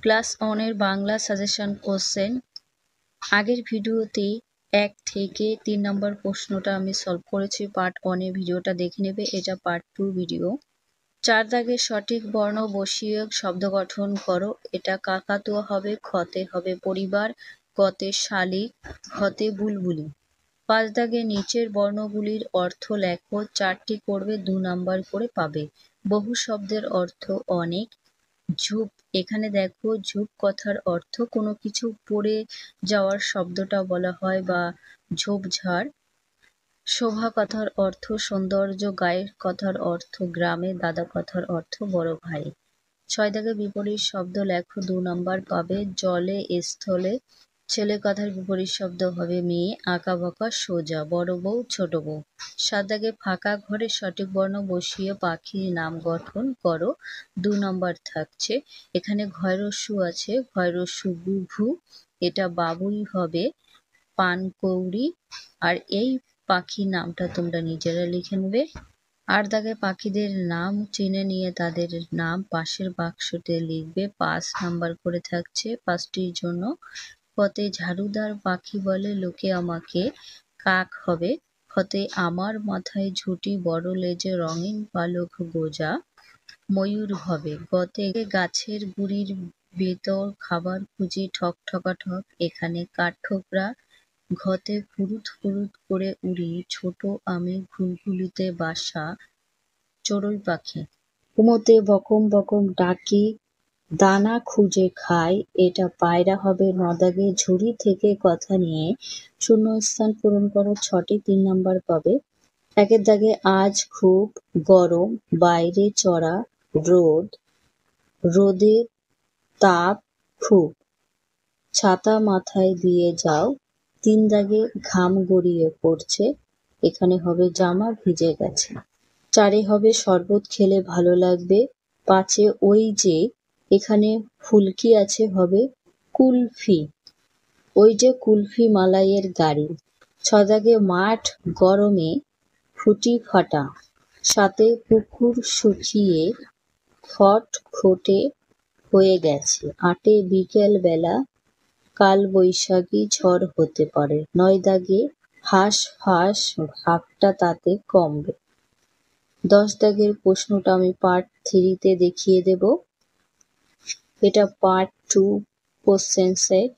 Class 1 এর Bangla suggestion question. আগের ভিডিওতে 1 থেকে 3 নম্বর প্রশ্নটা আমি সলভ করেছি। পার্ট 1 এর ভিডিওটা দেখে নেবে। এটা পার্ট 2 ভিডিও। 4 দাগের সঠিক বর্ণ বসিয়ে শব্দ গঠন করো। এটা কাকাতুয়া হবে, খতে হবে পরিবার, গতে শালিক, ঘতে বুলবুলি। 5 দাগের নিচের বর্ণগুলির অর্থ লেখো। 4টি করবে, 2 নাম্বার করে পাবে। বহু শব্দের অর্থ অনেক। ঝুপ, এখানে দেখো ঝুপ কথার অর্থ কোনো কিছু পড়ে যাওয়ার শব্দটা বলা হয় বা ঝোপঝাড়। শোভা কথার অর্থ সৌন্দর্য, গায়ের কথার অর্থ গ্রামে, দাদা কথার অর্থ বড় ভাই। 6 দাগের বিপরীত শব্দ লেখো, 2 নাম্বার পাবে। জলে, স্থলে। ছেলে কথার বিপরীত শব্দ হবে মেয়ে, আঁকা বাঁকা, সোজা, বড় বউ, ছোট বউ। 7 দাগে ফাঁকা ঘরে সঠিক বর্ণ বসিয়ে পাখির নাম গঠন করো। 2 নাম্বার থাকছে। এখানে ঘয়রস্যু আছে, ঘয়রস্যু বুভু, এটা বাবুই হবে, পানকৌড়ি। আর এই পাখির নামটা তোমরা নিজেরা লিখে নেবে। 8 দাগে পাখিদের নাম চিনে নিয়ে তাদের নাম পাশের বাক্সতে লিখবে। 5 নাম্বার করে থাকছে 5টির জন্য। কতে ঝাড়ুদার পাখি বলে লোকে আমাকে, কাক হবে। খতে আমার মাথায় ঝুঁটি, বড় লেজে রঙিন পালক গোজা, ময়ূর হবে। গতে গাছের গুড়ির ভেতর খাবার খুঁজি, ঠক ঠকাঠক, এখানে কাঠঠোকরা। ঘতে ফুরুত ফুরুত করে উড়ি, ছোট আমি ঘুলঘুলিতে বাসা, চড়ুই পাখি। ঘুমোতে বকম বকম ডাকি, দানা খুঁজে খাই, এটা পায়রা হবে। 9 দাগে ঝুড়ি থেকে কথা নিয়ে শূন্যস্থান পূরণ করো। 6টি 3 নাম্বার পাবে। 1 দাগে আজ খুব গরম, বাইরে চড়া রোদ, রোদের তাপ খুব, ছাতা মাথায় দিয়ে যাও। 3 দাগে ঘাম গড়িয়ে পড়ছে, এখানে হবে জামা ভিজে গেছে। 4 হবে শরবত খেলে ভালো লাগবে। 5 ওই যে, এখানে ফুলকি আছে, হবে কুলফি, ওই যে কুলফি মালাইয়ের গাড়ি। 6 দাগে মাঠ গরমে ফুটি ফাটা, 7 পুকুর শুকিয়ে খটখটে হয়ে গেছে। 8 বিকেল বেলা, কাল বৈশাখী ঝড় হতে পারে। 9 দাগে হাঁস ফাঁস, ভাবটা তাতে কমবে। 10 দাগের প্রশ্নটা আমি পার্ট 3-তে দেখিয়ে দেব। এটা পার্ট 2 কোশ্চেন সেট।